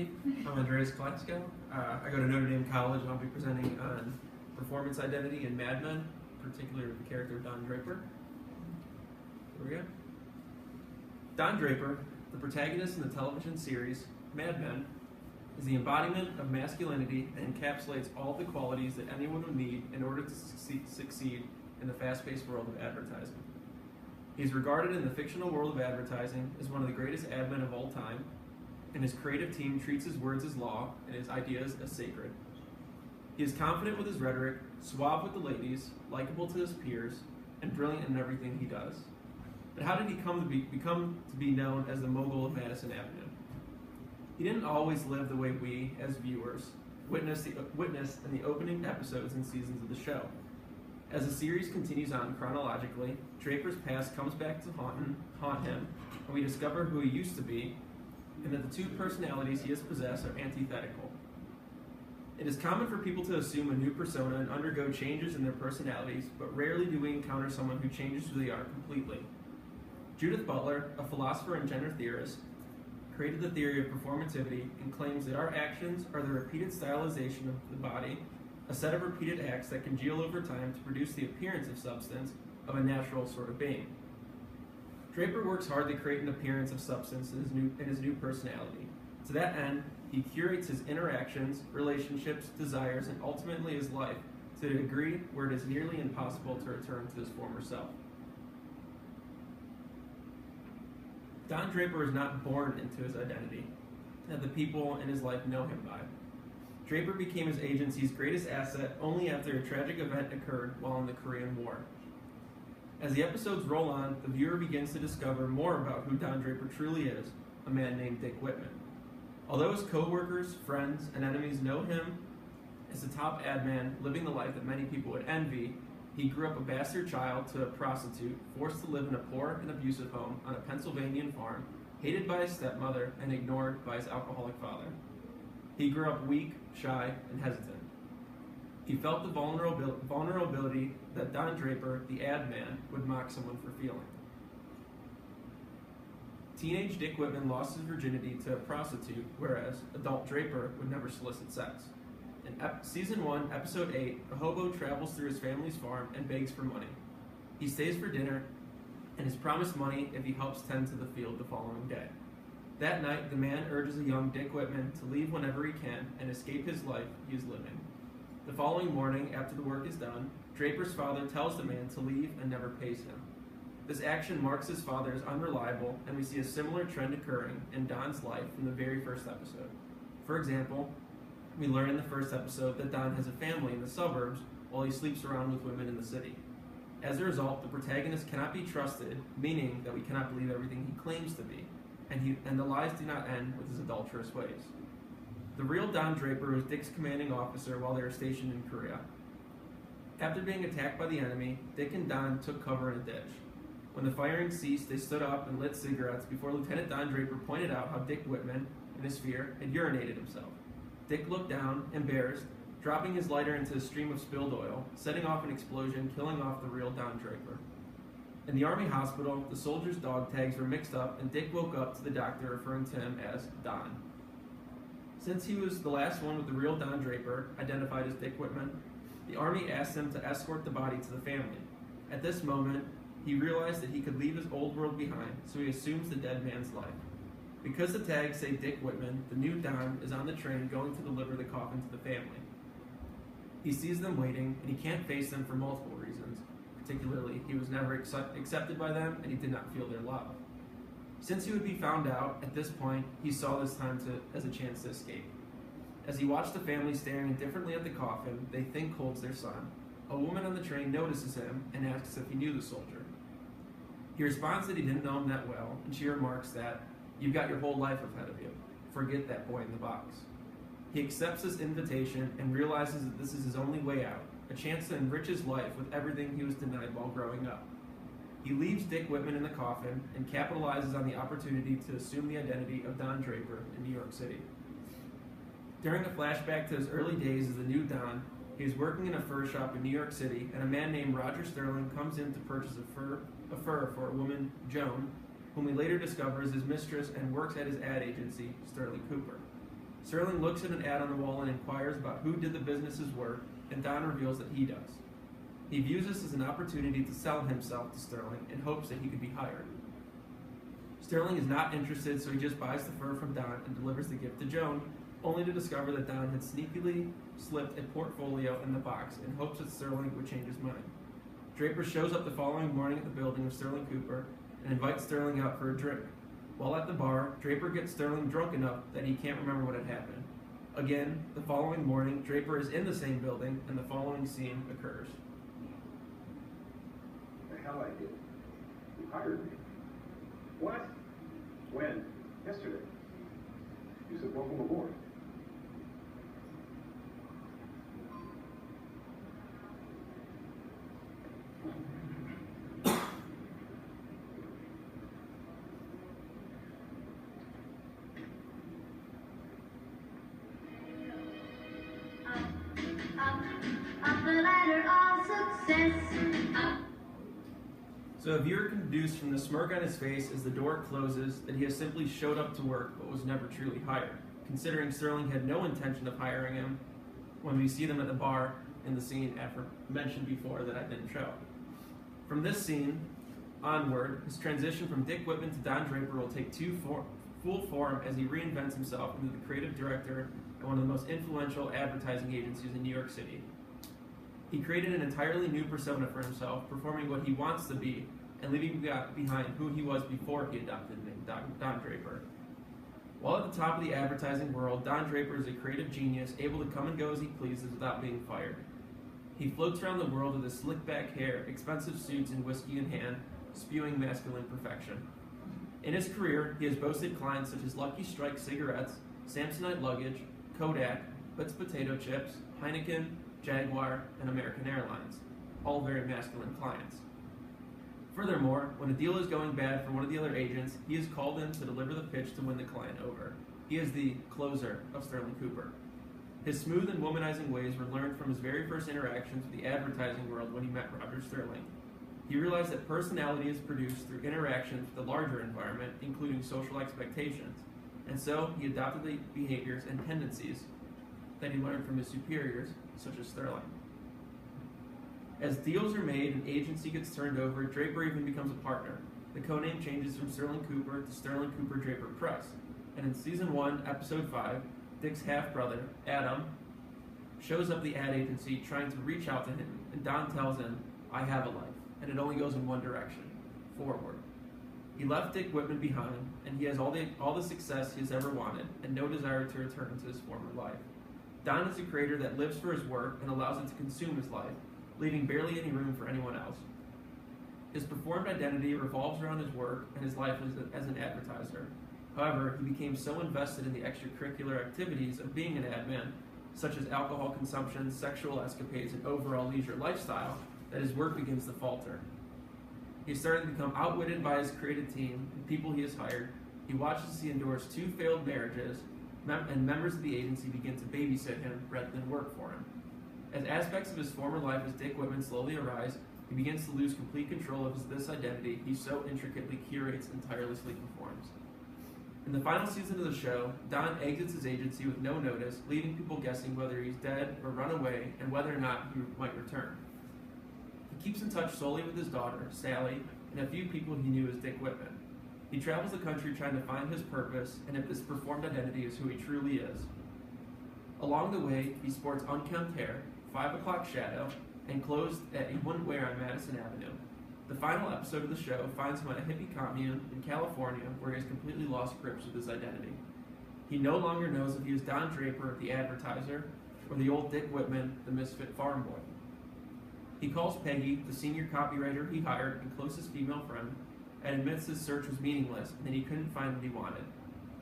me. I'm Andreas Klatzko. I go to Notre Dame College, and I'll be presenting on performance identity in Mad Men, particularly the character Don Draper. Here we go. Don Draper, the protagonist in the television series Mad Men, is the embodiment of masculinity and encapsulates all the qualities that anyone would need in order to succeed in the fast-paced world of advertising. He is regarded in the fictional world of advertising as one of the greatest ad men of all time, and his creative team treats his words as law and his ideas as sacred. He is confident with his rhetoric, suave with the ladies, likable to his peers, and brilliant in everything he does. But how did he become to be known as the mogul of Madison Avenue? He didn't always live the way we, as viewers, witness in the opening episodes and seasons of the show. As the series continues on chronologically, Draper's past comes back to haunt him, and we discover who he used to be, and that the two personalities he has possessed are antithetical. It is common for people to assume a new persona and undergo changes in their personalities, but rarely do we encounter someone who changes who they are completely. Judith Butler, a philosopher and gender theorist, created the theory of performativity and claims that our actions are the repeated stylization of the body, a set of repeated acts that congeal over time to produce the appearance of substance of a natural sort of being. Draper works hard to create an appearance of substance in his new personality. To that end, he curates his interactions, relationships, desires, and ultimately his life to a degree where it is nearly impossible to return to his former self. Don Draper is not born into his identity that the people in his life know him by. Draper became his agency's greatest asset only after a tragic event occurred while in the Korean War. As the episodes roll on, the viewer begins to discover more about who Don Draper truly is, a man named Dick Whitman. Although his co-workers, friends, and enemies know him as the top ad man living the life that many people would envy, he grew up a bastard child to a prostitute, forced to live in a poor and abusive home on a Pennsylvania farm, hated by his stepmother and ignored by his alcoholic father. He grew up weak, shy, and hesitant. He felt the vulnerability that Don Draper, the ad man, would mock someone for feeling. Teenage Dick Whitman lost his virginity to a prostitute, whereas adult Draper would never solicit sex. In Season 1, Episode 8, a hobo travels through his family's farm and begs for money. He stays for dinner and is promised money if he helps tend to the field the following day. That night, the man urges a young Dick Whitman to leave whenever he can and escape his life he is living. The following morning, after the work is done, Draper's father tells the man to leave and never pays him. This action marks his father as unreliable, and we see a similar trend occurring in Don's life from the very first episode. For example, we learn in the first episode that Don has a family in the suburbs while he sleeps around with women in the city. As a result, the protagonist cannot be trusted, meaning that we cannot believe everything he claims to be, and the lies do not end with his adulterous ways. The real Don Draper was Dick's commanding officer while they were stationed in Korea. After being attacked by the enemy, Dick and Don took cover in a ditch. When the firing ceased, they stood up and lit cigarettes before Lieutenant Don Draper pointed out how Dick Whitman, in his fear, had urinated himself. Dick looked down, embarrassed, dropping his lighter into a stream of spilled oil, setting off an explosion, killing off the real Don Draper. In the Army hospital, the soldiers' dog tags were mixed up, and Dick woke up to the doctor referring to him as Don. Since he was the last one with the real Don Draper, identified as Dick Whitman, the Army asked him to escort the body to the family. At this moment, he realized that he could leave his old world behind, so he assumes the dead man's life. Because the tags say Dick Whitman, the new Don is on the train going to deliver the coffin to the family. He sees them waiting, and he can't face them for multiple reasons. Particularly, he was never accepted by them, and he did not feel their love. Since he would be found out, at this point, he saw this time as a chance to escape. As he watched the family staring indifferently at the coffin, they think holds their son. A woman on the train notices him and asks if he knew the soldier. He responds that he didn't know him that well, and she remarks that, "You've got your whole life ahead of you. Forget that boy in the box." He accepts this invitation and realizes that this is his only way out, a chance to enrich his life with everything he was denied while growing up. He leaves Dick Whitman in the coffin and capitalizes on the opportunity to assume the identity of Don Draper in New York City. During a flashback to his early days as the new Don, he is working in a fur shop in New York City, and a man named Roger Sterling comes in to purchase a fur for a woman, Joan, whom we later discover is his mistress and works at his ad agency, Sterling Cooper. Sterling looks at an ad on the wall and inquires about who did the business's work, and Don reveals that he does. He views this as an opportunity to sell himself to Sterling in hopes that he could be hired. Sterling is not interested, so he just buys the fur from Don and delivers the gift to Joan, only to discover that Don had sneakily slipped a portfolio in the box in hopes that Sterling would change his mind. Draper shows up the following morning at the building of Sterling Cooper and invites Sterling out for a drink. While at the bar, Draper gets Sterling drunk enough that he can't remember what had happened. Again, the following morning, Draper is in the same building, and the following scene occurs. The hell I did? You hired me. What? When? Yesterday. You said welcome aboard. Up the ladder of success. So a viewer can deduce from the smirk on his face as the door closes that he has simply showed up to work but was never truly hired, considering Sterling had no intention of hiring him when we see them at the bar in the scene mentioned before that I didn't show. From this scene onward, his transition from Dick Whitman to Don Draper will take full form as he reinvents himself into the creative director at one of the most influential advertising agencies in New York City. He created an entirely new persona for himself, performing what he wants to be and leaving behind who he was before he adopted the name Don Draper. While at the top of the advertising world, Don Draper is a creative genius, able to come and go as he pleases without being fired. He floats around the world with his slick back hair, expensive suits, and whiskey in hand, spewing masculine perfection. In his career, he has boasted clients such as Lucky Strike cigarettes, Samsonite luggage, Kodak, Utz potato chips, Heineken, Jaguar, and American Airlines, all very masculine clients. Furthermore, when a deal is going bad for one of the other agents, he is called in to deliver the pitch to win the client over. He is the closer of Sterling Cooper. His smooth and womanizing ways were learned from his very first interactions with the advertising world when he met Roger Sterling. He realized that personality is produced through interactions with the larger environment, including social expectations, and so he adopted the behaviors and tendencies that he learned from his superiors, such as Sterling. As deals are made and agency gets turned over, Draper even becomes a partner. The codename changes from Sterling Cooper to Sterling Cooper Draper Press, and in Season 1, Episode 5, Dick's half-brother, Adam, shows up the ad agency trying to reach out to him, and Don tells him, "I have a life, and it only goes in one direction, forward." He left Dick Whitman behind, and he has all the success he has ever wanted, and no desire to return to his former life. Don is a creator that lives for his work and allows it to consume his life, leaving barely any room for anyone else. His performed identity revolves around his work and his life as an advertiser. However, he became so invested in the extracurricular activities of being an ad man, such as alcohol consumption, sexual escapades, and overall leisure lifestyle, that his work begins to falter. He started to become outwitted by his creative team and people he has hired. He watches as he endures 2 failed marriages, and members of the agency begin to babysit him rather than work for him. As aspects of his former life as Dick Whitman slowly arise, he begins to lose complete control of this identity he so intricately curates and tirelessly performs. In the final season of the show, Don exits his agency with no notice, leaving people guessing whether he's dead or run away and whether or not he might return. He keeps in touch solely with his daughter, Sally, and a few people he knew as Dick Whitman. He travels the country trying to find his purpose and if this performed identity is who he truly is. Along the way, he sports unkempt hair, 5 o'clock shadow, and clothes that he wouldn't wear on Madison Avenue. The final episode of the show finds him at a hippie commune in California where he has completely lost grips with his identity. He no longer knows if he is Don Draper, the advertiser, or the old Dick Whitman, the misfit farm boy. He calls Peggy, the senior copywriter he hired and closest female friend, and admits his search was meaningless and that he couldn't find what he wanted.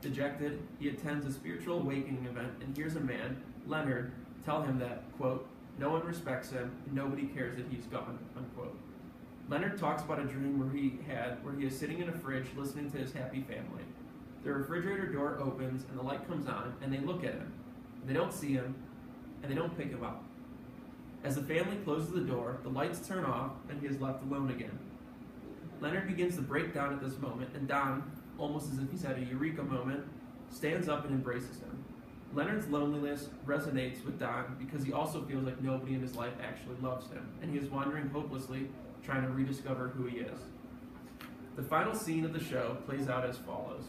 Dejected, he attends a spiritual awakening event and hears a man, Leonard, tell him that, quote, no one respects him and nobody cares that he's gone, unquote. Leonard talks about a dream where he is sitting in a fridge listening to his happy family. The refrigerator door opens and the light comes on and they look at him. They don't see him and they don't pick him up. As the family closes the door, the lights turn off and he is left alone again. Leonard begins to break down at this moment, and Don, almost as if he's had a eureka moment, stands up and embraces him. Leonard's loneliness resonates with Don because he also feels like nobody in his life actually loves him, and he is wandering hopelessly, trying to rediscover who he is. The final scene of the show plays out as follows.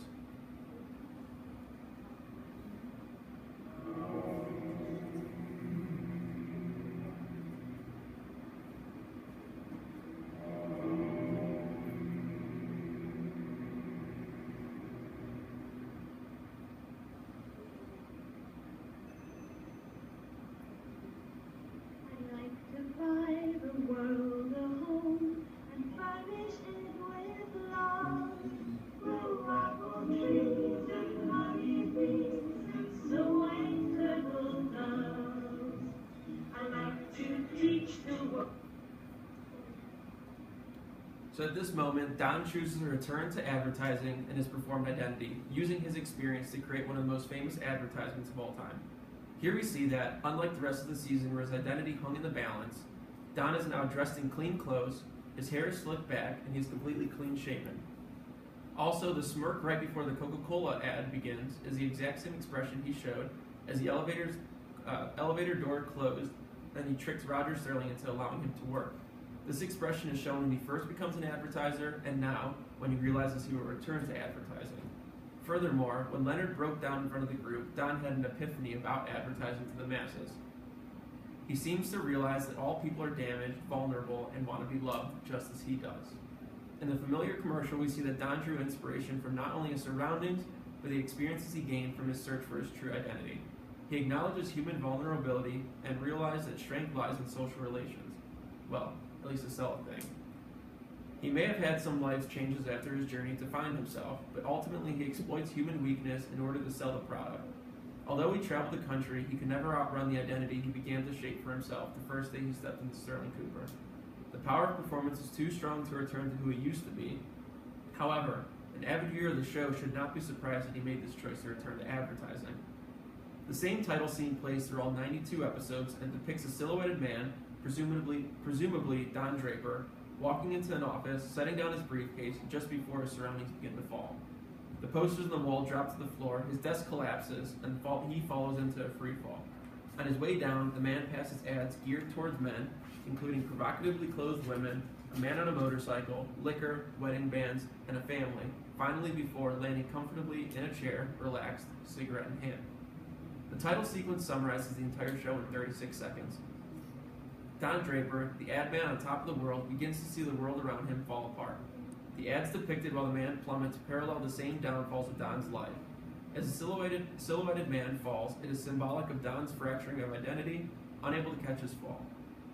So at this moment, Don chooses to return to advertising and his performed identity, using his experience to create one of the most famous advertisements of all time. Here we see that, unlike the rest of the season where his identity hung in the balance, Don is now dressed in clean clothes, his hair is slicked back, and he's completely clean-shaven. Also, the smirk right before the Coca-Cola ad begins is the exact same expression he showed as the elevator door closed, and he tricked Roger Sterling into allowing him to work. This expression is shown when he first becomes an advertiser, and now, when he realizes he will return to advertising. Furthermore, when Leonard broke down in front of the group, Don had an epiphany about advertising to the masses. He seems to realize that all people are damaged, vulnerable, and want to be loved just as he does. In the familiar commercial, we see that Don drew inspiration from not only his surroundings, but the experiences he gained from his search for his true identity. He acknowledges human vulnerability and realized that strength lies in social relations. Well, at least to sell a thing. He may have had some life changes after his journey to find himself, but ultimately he exploits human weakness in order to sell the product. Although he traveled the country, he could never outrun the identity he began to shape for himself the first day he stepped into Sterling Cooper. The power of performance is too strong to return to who he used to be. However, an avid viewer of the show should not be surprised that he made this choice to return to advertising. The same title scene plays through all 92 episodes and depicts a silhouetted man, presumably Don Draper, walking into an office, setting down his briefcase just before his surroundings begin to fall. The posters on the wall drop to the floor, his desk collapses, and he falls into a free fall. On his way down, the man passes ads geared towards men, including provocatively clothed women, a man on a motorcycle, liquor, wedding bands, and a family, finally before landing comfortably in a chair, relaxed, cigarette in hand. The title sequence summarizes the entire show in 36 seconds. Don Draper, the ad man on top of the world, begins to see the world around him fall apart. The ads depicted while the man plummets parallel the same downfalls of Don's life. As a silhouetted man falls, it is symbolic of Don's fracturing of identity, unable to catch his fall.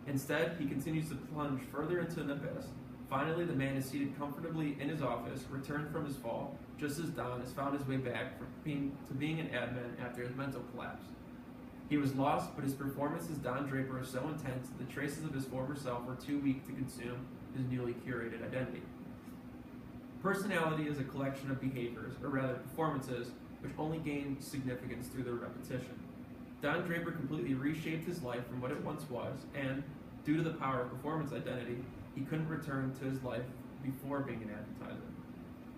Instead, he continues to plunge further into an abyss. Finally, the man is seated comfortably in his office, returned from his fall, just as Don has found his way back to being an ad man after his mental collapse. He was lost, but his performance as Don Draper is so intense that the traces of his former self were too weak to consume his newly curated identity. Personality is a collection of behaviors, or rather performances, which only gain significance through their repetition. Don Draper completely reshaped his life from what it once was, and, due to the power of performance identity, he couldn't return to his life before being an advertiser.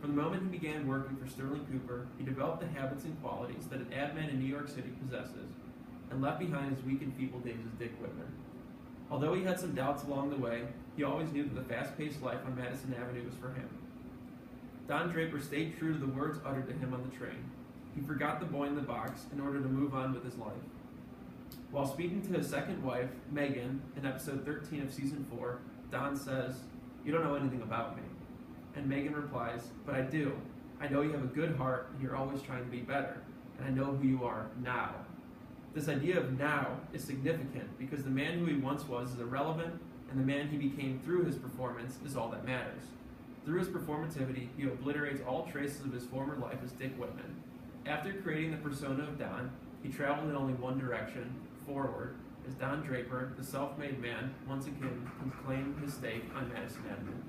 From the moment he began working for Sterling Cooper, he developed the habits and qualities that an ad man in New York City possesses, and left behind his weak and feeble days as Dick Whitman. Although he had some doubts along the way, he always knew that the fast-paced life on Madison Avenue was for him. Don Draper stayed true to the words uttered to him on the train. He forgot the boy in the box in order to move on with his life. While speaking to his second wife, Megan, in episode 13 of season 4, Don says, "You don't know anything about me." And Megan replies, "But I do. I know you have a good heart and you're always trying to be better. And I know who you are now." This idea of now is significant because the man who he once was is irrelevant, and the man he became through his performance is all that matters. Through his performativity, he obliterates all traces of his former life as Dick Whitman. After creating the persona of Don, he traveled in only one direction, forward, as Don Draper, the self-made man, once again can claim his stake on Madison Avenue.